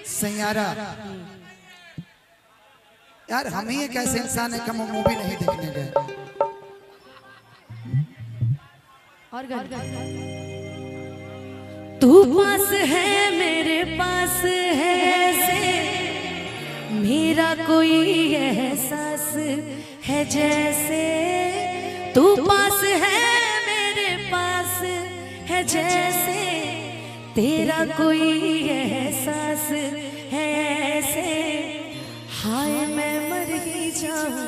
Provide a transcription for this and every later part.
सैयारा यार, हम ही एक ऐसे इंसान है कि हम मूवी नहीं देखने गए। और तू पास है मेरे पास है से मेरा कोई एहसास है जैसे, तू पास है मेरे पास है जैसे तेरा कोई एहसास है ऐसे। हाय मैं मर ही जाऊं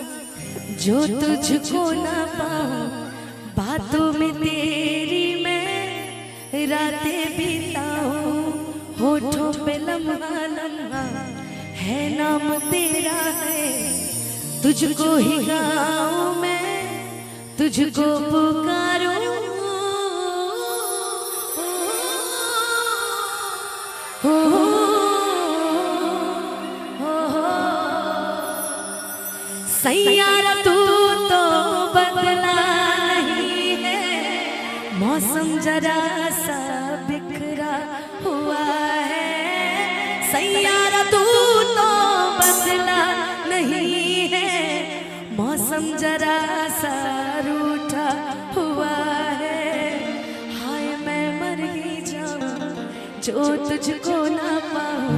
जो तुझको ना पाऊं, बातों में तेरी मैं रातें बिताऊं, होठों पे लम्हा लम्हा है नाम तेरा है, तुझको ही गाऊं मैं तुझको पुकारूं। सैयारा तू तो बदला नहीं है, मौसम जरा सा बिखरा हुआ है। सैयारा तू तो बदला नहीं है, मौसम जरा सा रूठा हुआ है। हाय मैं मर ही जाऊं जो तुझको ना पाऊं,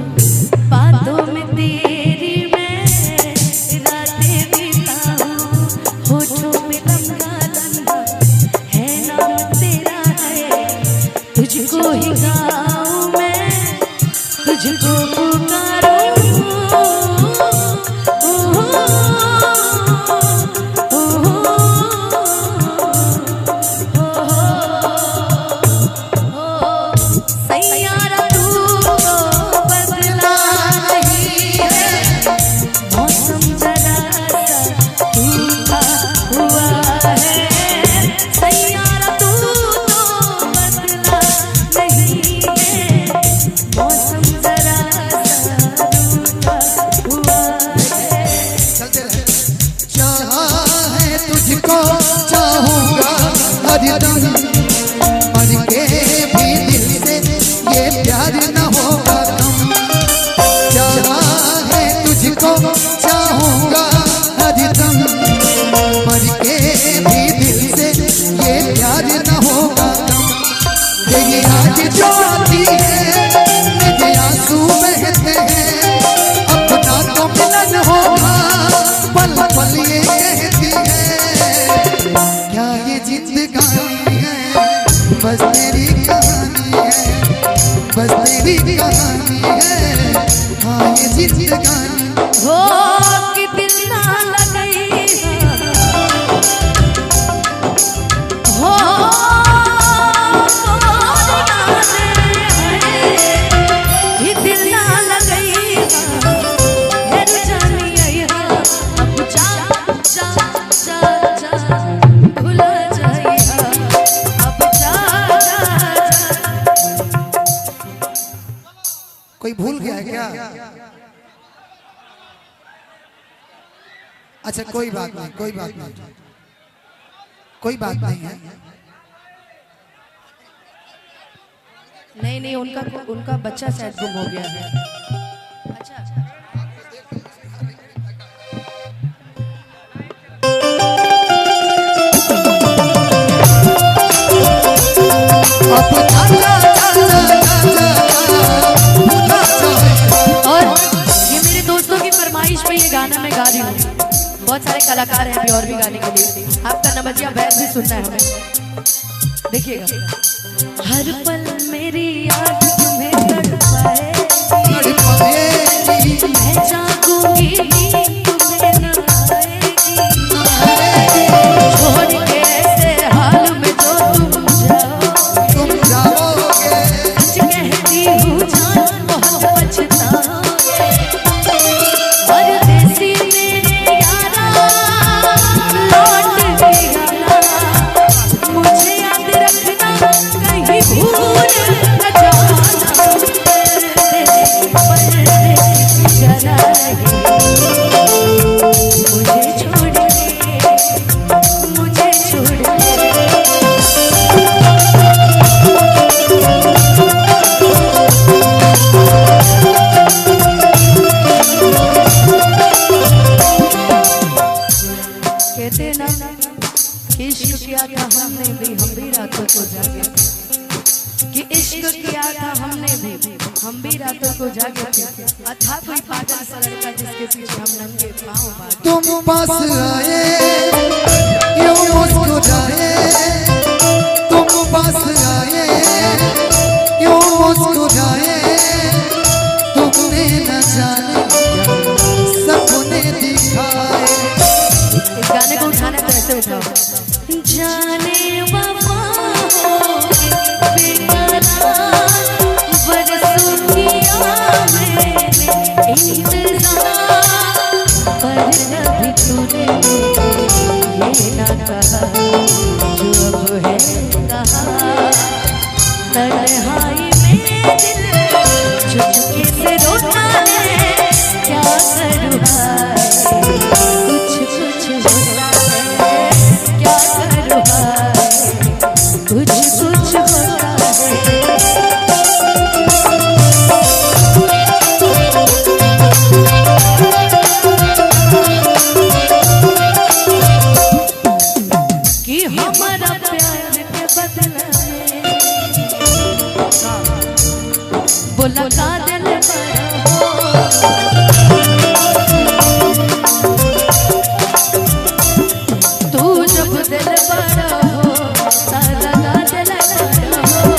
बातों में तेरी मैं रातें बिताऊं, होठों में लम्हा लम्हा है नाम तेरा है, तुझको ही गाऊं मैं तुझको पुकारूं। सैयारा तू तो बदला नहीं है, मौसम जरा सा रूठा हुआ है। सैयारा तू तो बदला नहीं है, मौसम जरा सा रूठा हुआ है। चाहा है तुझको चाहूंगा हरदम, मर के भी दिल से ये प्यार न होगा कम। चाहा है तुझको चाहूंगा हरदम, मर के भी दिल से ये प्यार न होगा कम। तेरी याद जो आती है मेरे आंसू बहते हैं, अपना तो मिलन होगा पल पल ये कहती है। क्या ये जिंदगानी है, बस तेरी कहानी है, बस तेरी कहानी है। हाँ ये जिंदगानी हो कि दिल ना लगई हो ये दिल ना लगई है जानी आई हा, अब जा जा जा जा भुला जाई हा, अब जा जा जा। कोई भूल गया है क्या? अच्छा कोई बात नहीं, कोई बात नहीं, कोई बात नहीं है। नहीं नहीं, उनका बच्चा शायद गुम हो गया है। अच्छा और ये मेरे दोस्तों की फरमाइश पे ये गाना मैं गा रही हूँ। बहुत सारे कलाकार हैं अभी और भी गाने के लिए, आपका नमजिया बैठ भी सुनना है हमें। देखिएगा। हर पल मेरी याद तुम्हें तड़पाए, मैं जागूंगी तुम्हें न आएगी, छोड़ के ऐसे हाल में जो तुम जाओगे, सच कहती हूँ जान बहुत पछताओगे। परदेसी मेरे यारा लौट गया, मुझे याद रखना कहीं भूल न जाना। आंखों को जागे थे, था कोई पागल सा लड़का जिसके पीछे हम नंगे पाँव भागे। तुम पास आए यूं मुस्कुराए, तुम पास आए यूं मुस्कुराए, तुमने न जाने सपने दिखाए। इस गाने को उठाने तो ऐसे उठाओ, जाने वफा हो बेकरार, बरसों किया मैंने इंतजार, पर कभी तूने ये ना कहा जो अब है कहा। तन्हाई में दिल चुपके से रोता है, क्या करूँ हाय, कुछ कुछ होता है, क्या करूँ हाय, कुछ कुछ होता है। कि हमारा प्यार के बदले बोला का दिल बड़ा हो, तू जब दिल बड़ा हो सारा का दिल बड़ा हो।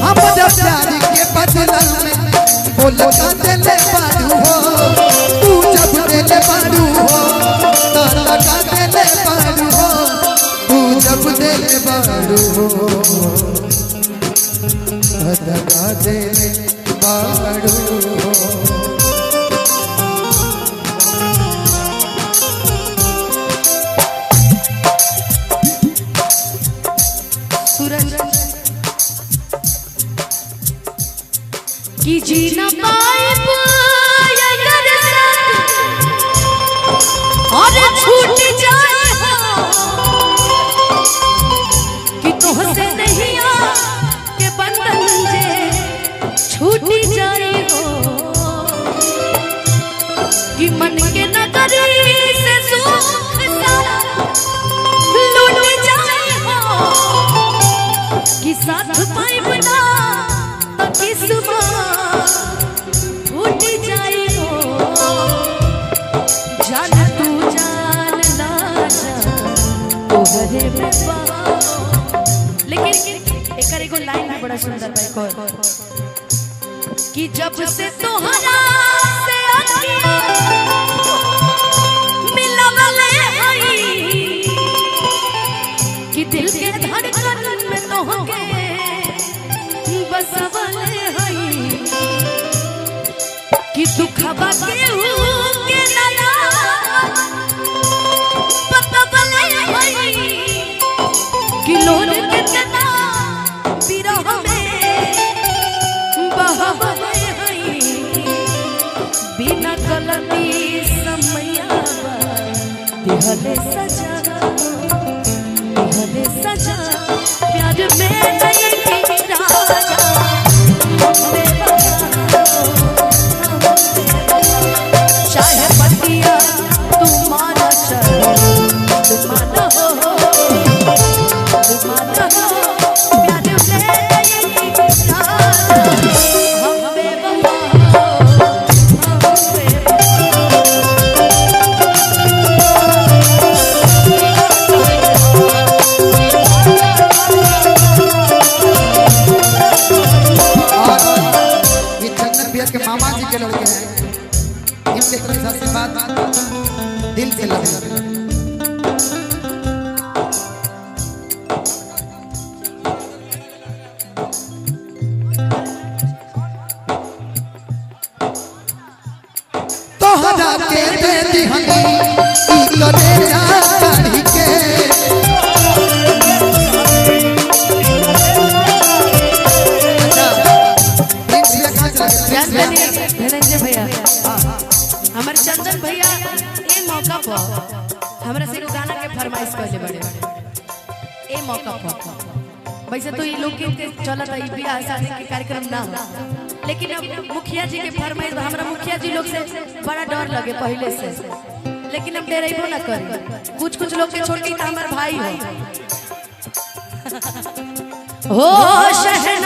हमारा प्यार के बदले में बोला का दिल बारू हो, तू जब दिल बारू हो तारा का दिल बारू हो, तू जब दिल बारू हो तारा का दिल बारू हो। सूरज कि जी न पाए अगर और छूट जाए हो, कि तुहसे नहीं के बंधन जे छूट जाए हो, कि मन के नगरी से सुख सारा लूट जाए हो, कि साथ पाए बिना तो किस्मत फूट जाए हो। जान तू जान ना जान तोहरे में पाओ। लेकिन एक लाइन है बड़ा सुंदर भाई को, कि जब से तोहरा से अखियां मिलवले हई, कि दिल के धड़कन में तोहके बसवले हई, कि दुखवा केहू के नया बतवले हई, कि लोन कितना बिरह में बहवले हई, बिना गलती समैया दिहले सजा, दिहले सजा, प्यार में नहीं राजा चाहे पतिया तुम्हारा चलो तुम्हारा हो, तुम्हारा हो, प्यार में नहीं राजा हम बेवफा हो, हम बेवफा। के मामा जी के लड़के हैं, इनके तरफ से आशीर्वाद दिल से लगे। तोहरा के दे दिहनी ई कलेजा काढ़ी के, धनंजय भैया, हमारे चंदन भैया ये मौका पर हमारे से गाना के फरमाइश करले बड़े ये मौका पर। वैसे तो ये लोग के चलत है बियाह शादी के कार्यक्रम ना हो, लेकिन अब मुखिया जी के फरमाइश, हमारा मुखिया जी लोग से बड़ा डर लगे पहले से, लेकिन अब डरेबो ना करे, कुछ कुछ लोग के छोड़ के हमारे भाई हो। हो शहनाई